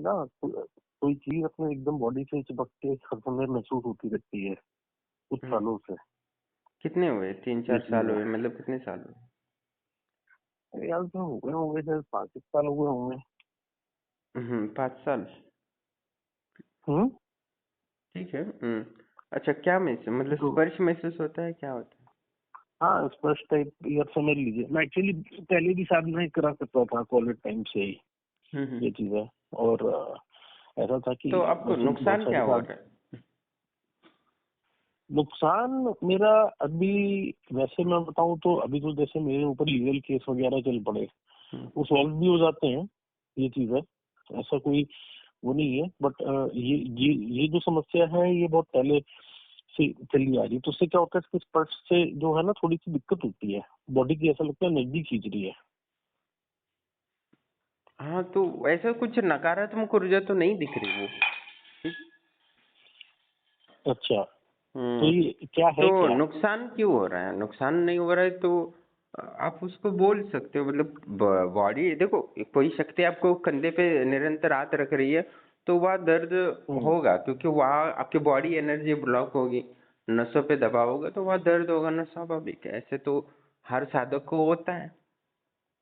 ना, कोई चीज अपने एकदम बॉडी से चिपक के हर समय महसूस होती रहती है कुछ सालों से। कितने हुए? ये 3-4 चीज साल है। हुए? मतलब कितने साल हुए? मेरे ख्याल से हो गए होंगे, शायद 5 साल हुए होंगे। 5 साल। हम्म। ठीक है। अच्छा, क्या महसूस, मतलब तो स्पर्श महसूस होता है, क्या होता हाँ, स्पर्श टाइप या समझ लीजिए। मैं एक्चुअली पहले भी साधना करा करता था कॉलेज टाइम से ही, है? ये चीज है। और ऐसा था कि तो आपको वैसे बहुत नुकसान क्या सारी हो साथ रहा है? नुकसान मेरा अभी, वैसे मैं बताऊं तो अभी तो जैसे मेरे ऊपर लीगल केस वगैरह चल पड़े, हम्म, वो सॉल्व भी हो जाते हैं, ये चीज है। ऐसा कोई वो नहीं है, बट ये जो समस्या है ये बहुत पहले से चली आ रही है। तो उससे क्या होता है, इसके स्पर्श से जो है ना थोड़ी सी दिक्कत होती है, बॉडी की ऐसा लगता है नजदीक खींच रही है। हाँ, तो ऐसा कुछ नकारात्मक ऊर्जा तो नहीं दिख रही वो? अच्छा, तो हम्म ये क्या है तो क्या? नुकसान क्यों हो रहा है? नुकसान नहीं हो रहा है तो आप उसको बोल सकते हो। मतलब बॉडी, देखो, कोई शक्ति आपको कंधे पे निरंतर हाथ रख रही है, तो वह दर्द हम्म। होगा, क्योंकि वहाँ आपकी बॉडी एनर्जी ब्लॉक होगी, नसों पे दबाव होगा, तो वह दर्द होगा ना, स्वाभाविक है। ऐसे तो हर साधक को होता है।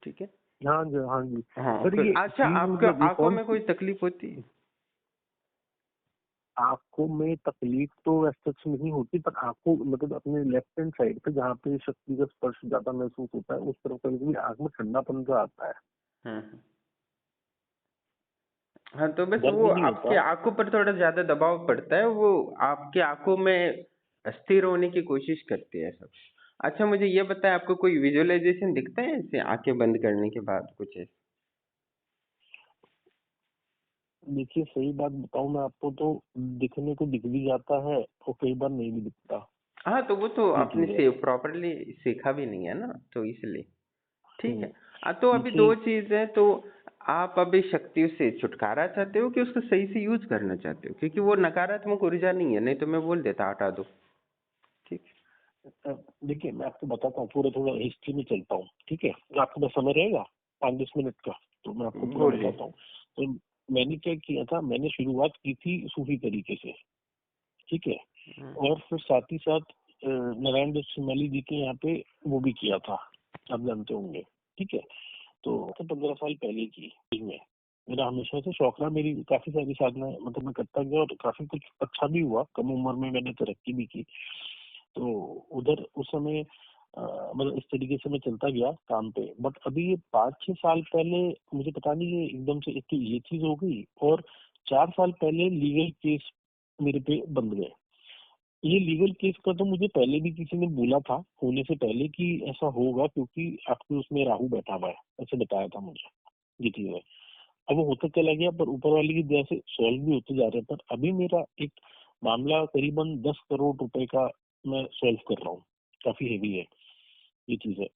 ठीक है। हाँ जी, हाँ जी। हाँ, पर फिर ये अच्छा, चीज आपके मतलब ये आंखों कौन में सी? कोई तकलीफ होती है? आंखों में तकलीफ तो ऐसा कुछ नहीं होती, पर आंखों मतलब अपने लेफ्ट हैंड साइड पे जहाँ पे शक्ति का स्पर्श ज्यादा महसूस होता है, उस तरफ कभी कभी आंख में ठंडापन सा आता है। हम्म हाँ, तो बस दर्द वो नहीं आपके होता। आंखों पर थोड़ा ज्यादा दबाव पड़ता है, वो आपके आंखों में स्थिर होने की कोशिश करती है सब। अच्छा, मुझे ये बताएं, आपको कोई विजुअलाइजेशन दिखता है ऐसे आंखें बंद करने के बाद कुछ ऐसे? देखिए, सही बात बताऊं मैं आपको तो दिखने को दिख भी जाता है और कई बार नहीं भी दिखता। हाँ, तो वो तो ये आपने चीज है। से प्रॉपरली सीखा भी नहीं है ना, तो इसलिए। ठीक हम्म। है। तो अभी देखिए, दो चीज है, तो आप अभी शक्ति से छुटकारा चाहते हो कि उसको सही से यूज करना चाहते हो? क्योंकि वो नकारात्मक ऊर्जा नहीं है, नहीं तो मैं बोल देता हटा दो। ठीक देखिए मैं आपको बताता हूँ, पूरा थोड़ा हिस्ट्री में चलता हूँ, ठीक है? आपको बस समय रहेगा 5-10 मिनट का, तो मैं आपको है, पूरा बोलिए। बताता हूँ। तो मैंने क्या किया था, मैंने शुरुआत की थी सूफी तरीके से, ठीक है? हम्म, और फिर साथ ही साथ नारायण दत्त शिमाली जी के यहाँ पे वो भी किया था, आप जानते होंगे, ठीक है? तो 15 साल पहले की चीज में मेरा हमेशा से शौक रहा, मेरी काफी सारी साधना मतलब मैं करता गया और काफी कुछ अच्छा भी हुआ, कम उम्र में मैंने तरक्की भी की। तो उधर उस समय मतलब इस तरीके से मैं चलता गया काम पे। बट अभी ये 5-6 साल पहले मुझे पता नहीं, ये एकदम से एक तो ये चीज हो गई, और 4 साल पहले लीगल केस मेरे पे बंध गए। ये लीगल केस का तो मुझे पहले भी किसी ने बोला था, होने से पहले, कि ऐसा होगा क्योंकि आपके उसमें राहु बैठा हुआ है, ऐसे बताया था मुझे। ये चीज है। अब वो होता चला गया, पर ऊपर वाले की दया से सॉल्व भी होते जा रहे हैं। पर अभी मेरा एक मामला करीबन 10 करोड़ रुपए का मैं सॉल्व कर रहा हूँ, काफी हेवी है, ये चीज है।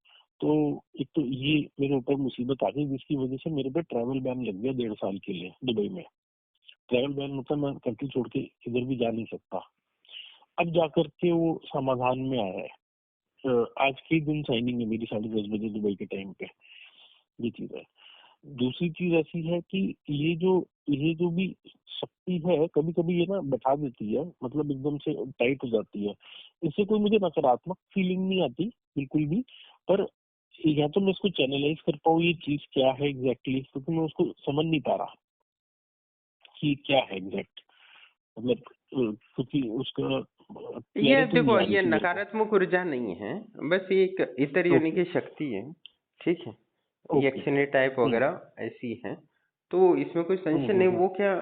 तो एक तो ये मेरे ऊपर मुसीबत आ गई, जिसकी वजह से मेरे पे ट्रैवल बैन लग गया 1.5 साल के लिए दुबई में। ट्रैवल बैन मतलब मैं कंट्री छोड़ के इधर भी जा नहीं सकता। अब जाकर के वो समाधान में आया है। आज के ही दिन साइनिंग है मेरी 10:30 बजे दुबई के टाइम पे, ये चीज है। दूसरी चीज ऐसी है कि ये जो भी शक्ति है, कभी कभी ये ना बैठा देती है, मतलब एकदम से टाइट हो जाती है। इससे कोई मुझे नकारात्मक फीलिंग नहीं आती बिल्कुल भी, पर या तो मैं इसको चैनलाइज कर पाऊँ ये चीज क्या है एग्जैक्टली, क्योंकि मैं उसको समझ नहीं पा रहा कि क्या है एग्जैक्ट, मतलब क्योंकि उसका ये क्लैरिटी नहीं देखो, आ रही ये थी मेरे को। नकारात्मक ऊर्जा नहीं है, बस ये एक इतर योनि ओके। की शक्ति है। ठीक है। ओके। यक्षिणी टाइप हम्म। वगैरह ऐसी है, तो इसमें कोई संशय नहीं। हम्म। वो क्या,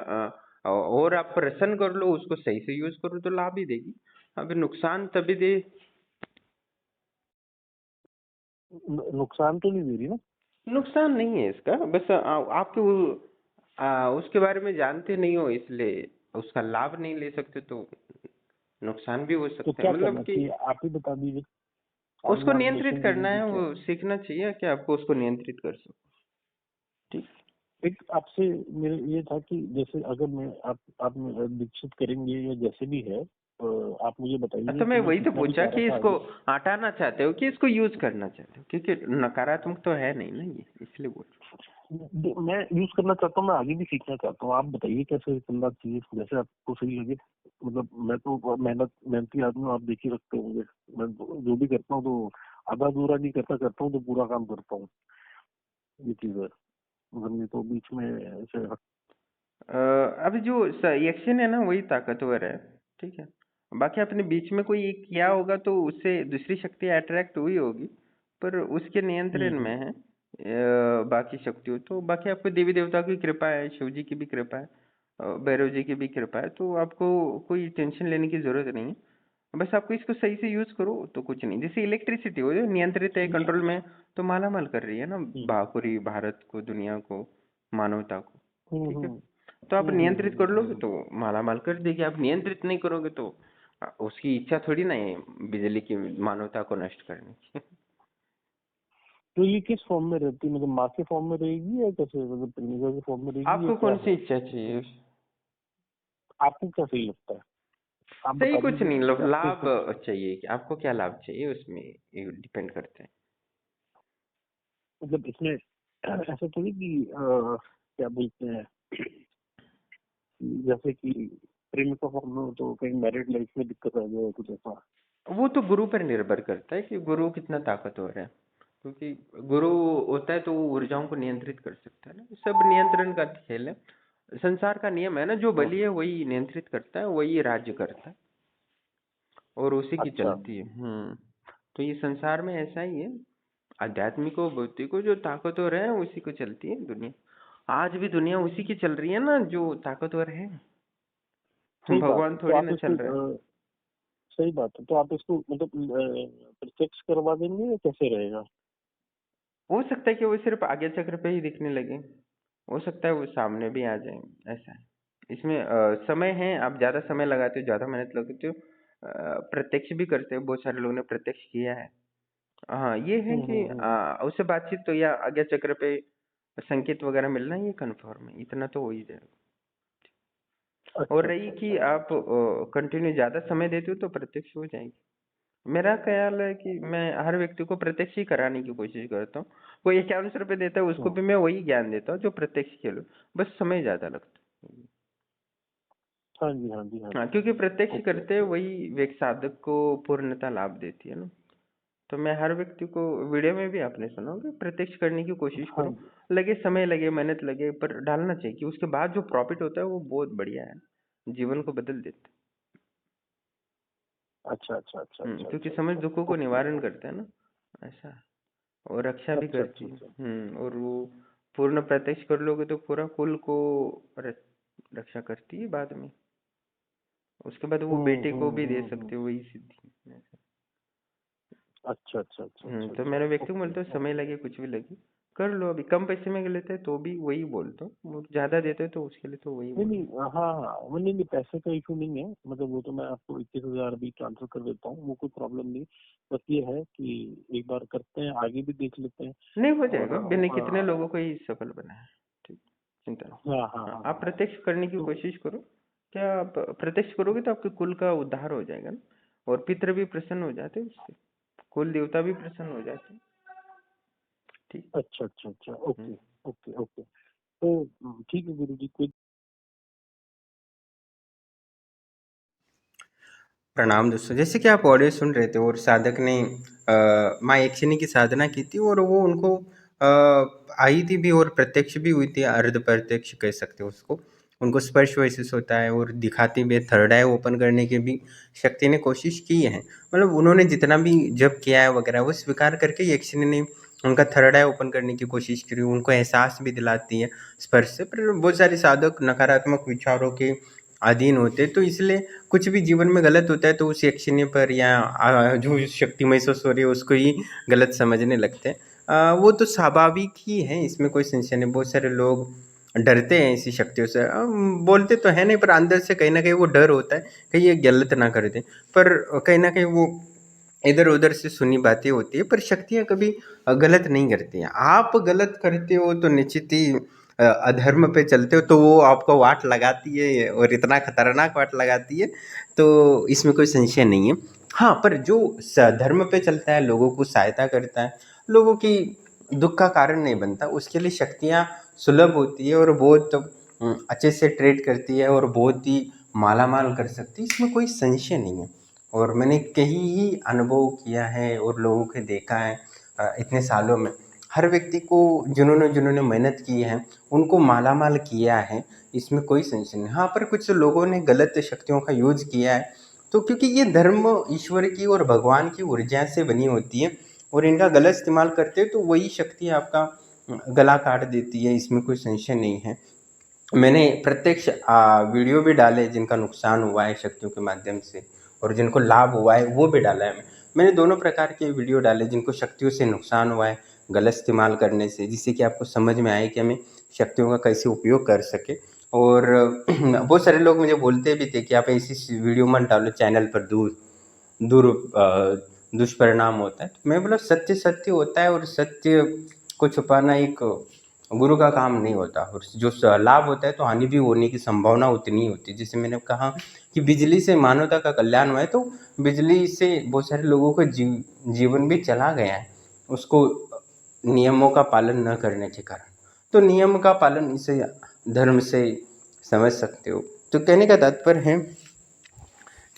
और आप प्रसन्न कर लो, उसको सही से यूज करो तो लाभ ही देगी। अभी नुकसान तभी दे। नुकसान तो नहीं दे रही ना? नुकसान नहीं है इसका, बस आपके उसके बारे में जानते नहीं हो, इसलिए उसका लाभ नहीं ले सकते, तो नुकसान भी हो तो सकता है, क्या मतलब करना कि चाहिए, आप ही बता दीजिए, आप उसको नियंत्रित मार्गदर्शन दे करना दीजिए है। क्या। वो सीखना चाहिए कि आपको उसको नियंत्रित कर सको। ठीक। एक आपसे मेरे ये था कि जैसे अगर मैं आप दीक्षित करेंगे या जैसे भी है, आप मुझे बताइए तो मैं कि मैं वही तो सीखना भी पूछा चाह रहा कि था इसको आगे। हटाना चाहते हो कि इसको यूज करना चाहते हो, क्योंकि नकारात्मक तो है नहीं ना ये, इसलिए बोल। मैं यूज करना चाहता हूँ, मैं आगे भी सीखना चाहता हूँ। आप बताइए कैसे करना चाहिए, जैसे आपको सही लगे। मतलब मैं तो मेहनती आदमी हूँ, आप देख ही रखते होंगे। मैं जो भी करता हूँ तो आधा अधूरा नहीं करता, करता हूँ तो पूरा काम करता हूँ। ये चीज है, मतलब ये तो बीच में ऐसे अभी जो एक्शन है ना वही ताकतवर है, ठीक है। बाकी आपने बीच में कोई एक किया होगा तो उससे दूसरी शक्ति अट्रैक्ट हुई होगी, पर उसके नियंत्रण में है बाकी शक्तियों। तो बाकी आपको देवी देवता की कृपा है, शिव जी की भी कृपा है, भैरव जी की भी कृपा है, तो आपको कोई टेंशन लेने की जरूरत नहीं है। बस आपको इसको सही से यूज करो तो कुछ नहीं। जैसे इलेक्ट्रिसिटी हो जो नियंत्रित है, कंट्रोल में, तो मालामाल कर रही है ना हम्म पूरी भारत को, दुनिया को, मानवता को, हम्म ठीक है। हम्म तो आप हम्म हम्म नियंत्रित कर लोगे हम्म। तो मालामाल कर देगी। आप नियंत्रित नहीं करोगे तो उसकी इच्छा थोड़ी ना है बिजली की मानवता को नष्ट करने की। तो ये किस फॉर्म में रहती है, मतलब माँ के फॉर्म में रहेगी या कैसे, मतलब प्रेमिका के फॉर्म में रहेगी, ये आपको क्या कौन सी है? इच्छा चाहिए? आपको क्या सही लगता है, आप सही बता कुछ दीजिए नहीं, कि आपको लाभ चाहिए कि आपको क्या लाभ चाहिए, उसमें डिपेंड करते हैं। मतलब इसमें ऐसा तो नहीं कि क्या बोलते हैं, जैसे कि प्रेमिका फॉर्म में हो तो कहीं मैरिड लाइफ में दिक्कत आ जाए, कुछ ऐसा? वो तो गुरु पर निर्भर करता है कि गुरु कितना ताकतवर है, क्योंकि गुरु होता है तो वो ऊर्जाओं को नियंत्रित कर सकता है ना। सब नियंत्रण का खेल है, संसार का नियम है ना, जो हाँ, बली है वही नियंत्रित करता है, वही राज्य करता है और उसी की अच्छा। चलती है। तो ये संसार में ऐसा ही है, आध्यात्मिको भौतिको जो ताकतवर है उसी को चलती है दुनिया। आज भी दुनिया उसी की चल रही है ना जो ताकतवर है, सही बात भगवान है, तो थोड़ी आप ना इसको चल रहे हैं। सही बात है, तो आप इसको मतलब प्रत्यक्ष करवा देंगे या कैसे रहेगा? हो सकता है कि वो सिर्फ आगे चक्र पे ही दिखने लगे, हो सकता है वो सामने भी आ जाए, ऐसा है। इसमें समय है, आप ज्यादा समय लगाते हो, ज्यादा मेहनत लगाते हो, प्रत्यक्ष भी करते हो, बहुत सारे लोगों ने प्रत्यक्ष किया है। हाँ, ये है कि हम्म। उससे बातचीत तो या आज्ञा चक्र पे संकेत वगैरह मिलना ये कंफर्म है, इतना तो हो ही जाएगा। और अच्छा रही अच्छा कि अच्छा अच्छा आप अच्छा। कंटिन्यू ज्यादा समय देते हो तो प्रत्यक्ष हो जाएगी। मेरा ख्याल है कि मैं हर व्यक्ति को प्रत्यक्ष ही कराने की कोशिश करता हूँ। कोई 51 रुपये देता है उसको हम्म, भी मैं वही ज्ञान देता हूँ जो प्रत्यक्ष के लो, बस समय ज्यादा लगता है। हाँ जी हाँ जी हाँ हाँ, जी। क्योंकि प्रत्यक्ष ओके करते हैं ओके ओके। वही व्यक्ति साधक को पूर्णता लाभ देती है ना। तो मैं हर व्यक्ति को, वीडियो में भी आपने सुना होगा, प्रत्यक्ष करने की कोशिश हाँ करो। जी। लगे समय, लगे मेहनत, लगे, पर डालना चाहिए कि उसके बाद जो प्रॉफिट होता है वो बहुत बढ़िया है, जीवन को बदल देता अच्छा अच्छा अच्छा है। अच्छा क्योंकि अच्छा समझ अच्छा। दुखों को ओके निवारण करता है ना, ऐसा है। और रक्षा भी अच्छा अच्छा करती है। अच्छा। और वो पूर्ण प्रत्यक्ष कर लोगे तो पूरा कुल को रक्षा करती है बाद में। उसके बाद वो बेटे को भी दे सकते हो वही सिद्धि। अच्छा अच्छा अच्छा अच्छा तो अच्छा। मेरे व्यक्ति को ओके बोलते हो समय ओके। लगे कुछ भी लगे, कर लो। अभी कम पैसे में लेते हैं तो भी वही बोलता हूँ, और ज्यादा देते हैं तो उसके लिए तो वही नहीं बोलूँ। नहीं, हाँ हाँ, वो नहीं नहीं, पैसे का इशू नहीं है, मतलब वो तो मैं आपको 21,000 भी ट्रांसफर कर देता हूँ, वो कोई प्रॉब्लम नहीं। बस ये है कि एक बार करते हैं, आगे भी देख लेते हैं। नहीं, हो और जाएगा, मैंने कितने लोगों को ही सफल बनाया। ठीक, चिंता नहीं। हाँ हाँ हाँ, हाँ आप हाँ। प्रत्यक्ष करने की तो कोशिश करो। क्या आप प्रत्यक्ष करोगे तो आपके कुल का उद्धार हो जाएगा ना, और पितृ भी प्रसन्न हो जाते हैं उससे, कुल देवता भी प्रसन्न हो जाते हैं। ठीक। अच्छा अच्छा अच्छा। हम्म। Okay okay okay. तो ठीक है गुरु जी, कोई प्रणाम दोस्तों, जैसे कि आप ऑडियो सुन रहे थे और साधक ने माँ यक्षिणी की साधना की थी और वो उनको आई थी भी और प्रत्यक्ष भी हुई थी, अर्ध प्रत्यक्ष कह सकते हो उसको। उनको स्पर्श वैसे होता है और दिखाती भी, थर्ड आई ओपन करने की भी शक्ति ने कोशिश की है। मतलब उन्होंने जितना भी जब किया है वगैरह वो स्वीकार करके यक्षिणी ने उनका थर्ड आई ओपन करने की कोशिश करी, उनको एहसास भी दिलाती है स्पर्श से। पर बहुत सारे साधक नकारात्मक विचारों के अधीन होते हैं, तो इसलिए कुछ भी जीवन में गलत होता है तो उस यक्षिणी पर या जो शक्ति महसूस हो रही है उसको ही गलत समझने लगते हैं। वो तो स्वाभाविक ही है, इसमें कोई संशय नहीं। बहुत सारे लोग डरते हैं ऐसी शक्तियों से, बोलते तो है नहीं पर अंदर से कहीं ना कहीं वो डर होता है कहीं ये गलत ना कर दे। पर कहीं ना कहीं वो इधर उधर से सुनी बातें होती है, पर शक्तियाँ कभी गलत नहीं करती हैं। आप गलत करते हो तो निश्चित ही अधर्म पे चलते हो तो वो आपको वाट लगाती है, और इतना खतरनाक वाट लगाती है, तो इसमें कोई संशय नहीं है। हाँ, पर जो धर्म पे चलता है, लोगों को सहायता करता है, लोगों की दुख का कारण नहीं बनता, उसके लिए शक्तियाँ सुलभ होती है और बहुत अच्छे से ट्रीट करती है और बहुत ही मालामाल कर सकती है, इसमें कोई संशय नहीं है। और मैंने कई ही अनुभव किया है और लोगों को देखा है इतने सालों में, हर व्यक्ति को जिन्होंने जिन्होंने मेहनत की है उनको मालामाल किया है, इसमें कोई संशय नहीं। हाँ, पर कुछ लोगों ने गलत शक्तियों का यूज किया है, तो क्योंकि ये धर्म ईश्वर की और भगवान की ऊर्जा से बनी होती है और इनका गलत इस्तेमाल करते हैं तो वही शक्ति आपका गला काट देती है, इसमें कोई संशय नहीं है। मैंने प्रत्यक्ष वीडियो भी डाले जिनका नुकसान हुआ है शक्तियों के माध्यम से, और जिनको लाभ हुआ है वो भी डाला है। मैंने दोनों प्रकार के वीडियो डाले, जिनको शक्तियों से नुकसान हुआ है गलत इस्तेमाल करने से, जिससे कि आपको समझ में आए कि हमें शक्तियों का कैसे उपयोग कर सके। और बहुत सारे लोग मुझे बोलते भी थे कि आप ऐसी वीडियो मत डालो, चैनल पर दूर दूर दुष्परिणाम होता है। तो मैं बोला सत्य सत्य होता है और सत्य को छुपाना एक गुरु का काम नहीं होता, और जो लाभ होता है तो हानि भी होने की संभावना उतनी ही होती है। जैसे मैंने कहा कि बिजली से मानवता का कल्याण हुआ है, तो बिजली से बहुत सारे लोगों का जीवन भी चला गया है, उसको नियमों का पालन न करने के कारण। तो नियम का पालन इसे धर्म से समझ सकते हो। तो कहने का तात्पर्य है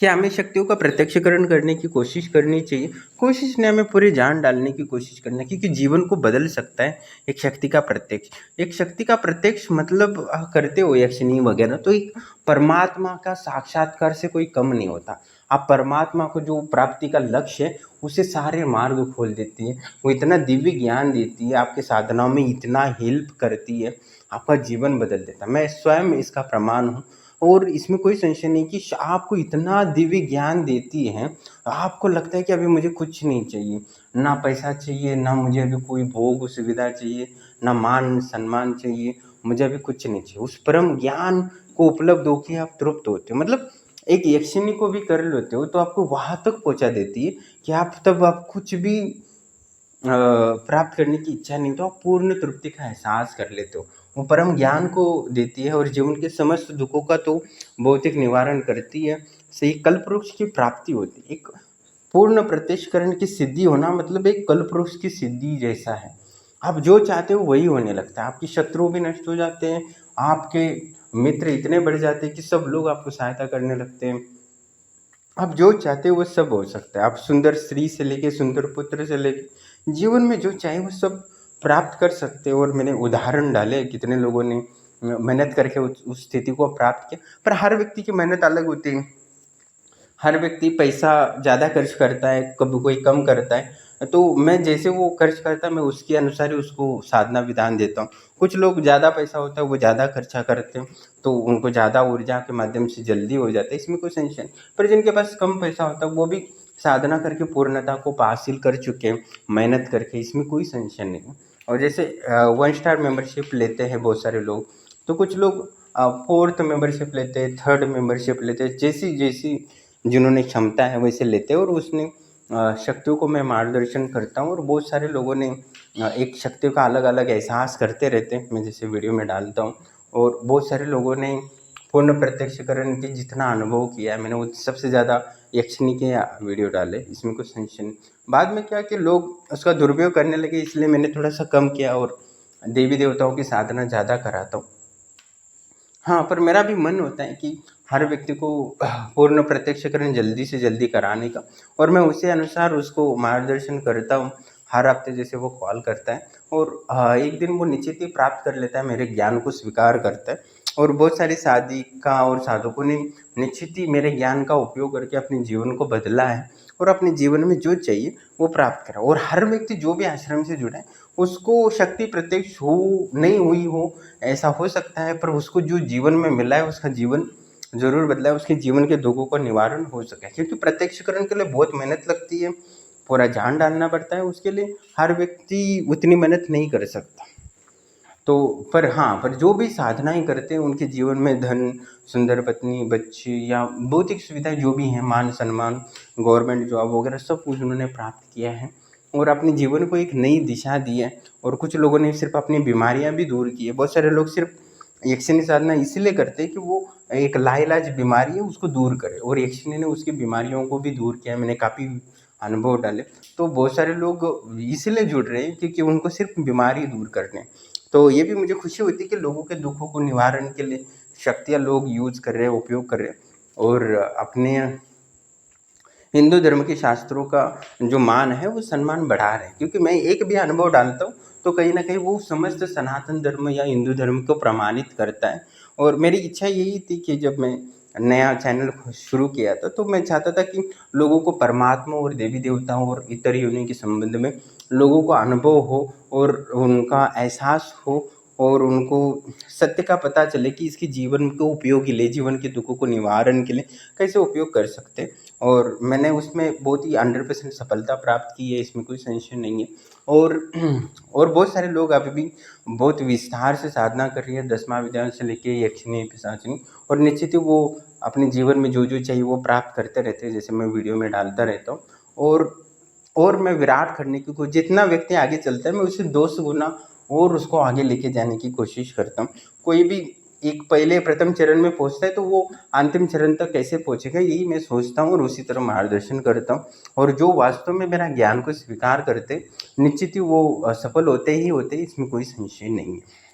कि हमें शक्तियों का प्रत्यक्षीकरण करने की कोशिश करनी चाहिए। कोशिश नहीं, हमें पूरी जान डालने की कोशिश करना, क्योंकि जीवन को बदल सकता है एक शक्ति का प्रत्यक्ष। एक शक्ति का प्रत्यक्ष मतलब करते हो यक्षिणी वगैरह, तो एक परमात्मा का साक्षात्कार से कोई कम नहीं होता। आप परमात्मा को जो प्राप्ति का लक्ष्य है उसे सारे मार्ग खोल देती है, वो इतना दिव्य ज्ञान देती है, आपके साधनाओं में इतना हेल्प करती है, आपका जीवन बदल देता है। मैं स्वयं इसका प्रमाण हूँ। और इसमें कोई संशय नहीं कि आपको इतना दिव्य ज्ञान देती है, आपको लगता है कि अभी मुझे कुछ नहीं चाहिए, ना पैसा चाहिए, ना मुझे अभी कोई भोग सुविधा चाहिए, ना मान सम्मान चाहिए, मुझे अभी कुछ नहीं चाहिए। उस परम ज्ञान को उपलब्ध होकर आप तृप्त होते हो। मतलब एक यक्षिणी को भी कर लेते हो तो आपको वहाँ तक पहुँचा देती है कि आप कुछ भी प्राप्त करने की इच्छा नहीं तो आप पूर्ण तृप्ति का एहसास कर लेते हो। वो परम ज्ञान को देती है और जीवन के समस्त दुखों का तो भौतिक निवारण करती है। सही कल्प वृक्ष की प्राप्ति होती है। एक पूर्ण प्रत्यक्षकरण की सिद्धि होना मतलब एक कल्प वृक्ष की सिद्धि जैसा है। आप जो चाहते हो वही होने लगता है। आपके शत्रु भी नष्ट हो जाते हैं, आपके मित्र इतने बढ़ जाते हैं कि सब लोग आपको सहायता करने लगते हैं। आप जो चाहते हो वो सब हो सकता है। आप सुंदर स्त्री से लेके सुंदर पुत्र से लेके जीवन में जो चाहे वो सब प्राप्त कर सकते हो। और मैंने उदाहरण डाले कितने लोगों ने मेहनत करके उस स्थिति को प्राप्त किया। पर हर व्यक्ति की मेहनत अलग होती है। हर व्यक्ति पैसा ज़्यादा खर्च करता है, कभी कोई कम करता है। तो मैं जैसे वो खर्च करता है मैं उसके अनुसार ही उसको साधना विधान देता हूँ। कुछ लोग ज़्यादा पैसा होता है वो ज़्यादा खर्चा करते हैं, तो उनको ज़्यादा ऊर्जा के माध्यम से जल्दी हो जाता है, इसमें कोई संशय नहीं। पर जिनके पास कम पैसा होता है वो भी साधना करके पूर्णता को हासिल कर चुके हैं मेहनत करके, इसमें कोई संशय नहीं है। और जैसे 1 स्टार मेंबरशिप लेते हैं बहुत सारे लोग, तो कुछ लोग 4th मेंबरशिप लेते हैं, 3rd मेंबरशिप लेते हैं, जैसी जैसी जिन्होंने क्षमता है वैसे लेते हैं। और उसने शक्तियों को मैं मार्गदर्शन करता हूँ और बहुत सारे लोगों ने एक शक्तियों का अलग अलग एहसास करते रहते हैं, मैं जैसे वीडियो में डालता हूँ। और बहुत सारे लोगों ने पूर्ण प्रत्यक्षकरण के जितना अनुभव किया है मैंने वो सबसे ज़्यादा यक्षिणी के वीडियो डाले, इसमें कुछ संशय नहीं। बाद में क्या कि लोग उसका दुरुपयोग करने लगे, इसलिए मैंने थोड़ा सा कम किया और देवी देवताओं की साधना ज़्यादा कराता हूँ। हाँ, पर मेरा भी मन होता है कि हर व्यक्ति को पूर्ण प्रत्यक्षीकरण जल्दी से जल्दी कराने का, और मैं उसी अनुसार उसको मार्गदर्शन करता हूँ। हर हफ्ते जैसे वो कॉल करता है और एक दिन वो निश्चित ही प्राप्त कर लेता है, मेरे ज्ञान को स्वीकार करता है। और बहुत सारी साधिका और साधकों ने निश्चित ही मेरे ज्ञान का उपयोग करके अपने जीवन को बदला है और अपने जीवन में जो चाहिए वो प्राप्त करा। और हर व्यक्ति जो भी आश्रम से जुड़ा है उसको शक्ति प्रत्यक्ष हो नहीं हुई हो ऐसा हो सकता है, पर उसको जो जीवन में मिला है उसका जीवन ज़रूर बदला है, उसके जीवन के दुखों का निवारण हो सके। क्योंकि प्रत्यक्षीकरण के लिए बहुत मेहनत लगती है, पूरा जान डालना पड़ता है, उसके लिए हर व्यक्ति उतनी मेहनत नहीं कर सकता। तो पर हाँ, पर जो भी साधनाएं करते हैं उनके जीवन में धन, सुंदर पत्नी, बच्चे या भौतिक सुविधाएं जो भी हैं, मान सम्मान, गवर्नमेंट जॉब वगैरह सब कुछ उन्होंने प्राप्त किया है और अपने जीवन को एक नई दिशा दी है। और कुछ लोगों ने सिर्फ अपनी बीमारियां भी दूर की है। बहुत सारे लोग सिर्फ यक्षिणी साधना इसलिए करते हैं कि वो एक लाइलाज बीमारी है उसको दूर करे, और यक्षिणी ने उसकी बीमारियों को भी दूर किया। मैंने काफ़ी अनुभव डाले, तो बहुत सारे लोग इसलिए जुड़ रहे हैं क्योंकि उनको सिर्फ बीमारी दूर करनी है। तो ये भी मुझे खुशी होती है कि लोगों के दुखों को निवारण के लिए शक्तियाँ लोग यूज़ कर रहे हैं, उपयोग कर रहे हैं, और अपने हिंदू धर्म के शास्त्रों का जो मान है वो सम्मान बढ़ा रहे हैं। क्योंकि मैं एक भी अनुभव डालता हूँ तो कहीं ना कहीं वो समस्त सनातन धर्म या हिंदू धर्म को प्रमाणित करता है। और मेरी इच्छा यही थी कि जब मैं नया चैनल शुरू किया था तो मैं चाहता था कि लोगों को परमात्मा और देवी देवताओं और इतर योनि के संबंध में लोगों को अनुभव हो और उनका एहसास हो, और उनको सत्य का पता चले कि इसके जीवन को उपयोगी ले, जीवन के दुखों को निवारण के लिए कैसे उपयोग कर सकते हैं। और मैंने उसमें बहुत ही 100% सफलता प्राप्त की है, इसमें कोई संशय नहीं है। और और बहुत सारे लोग अभी भी बहुत विस्तार से साधना कर रही है, 10वां अध्याय से लेके यक्षिणी पिशाचिनी, और निश्चित ही वो अपने जीवन में जो जो चाहिए वो प्राप्त करते रहते हैं, जैसे मैं वीडियो में डालता रहता हूँ। और मैं विराट करने की जितना व्यक्ति आगे चलता है मैं उसे 200 गुना और उसको आगे लेके जाने की कोशिश करता हूँ। कोई भी एक पहले प्रथम चरण में पहुंचता है तो वो अंतिम चरण तक कैसे पहुंचेगा, यही मैं सोचता हूँ और उसी तरह मार्गदर्शन करता हूँ। और जो वास्तव में मेरा ज्ञान को स्वीकार करते, निश्चित ही वो सफल होते ही होते, इसमें कोई संशय नहीं है।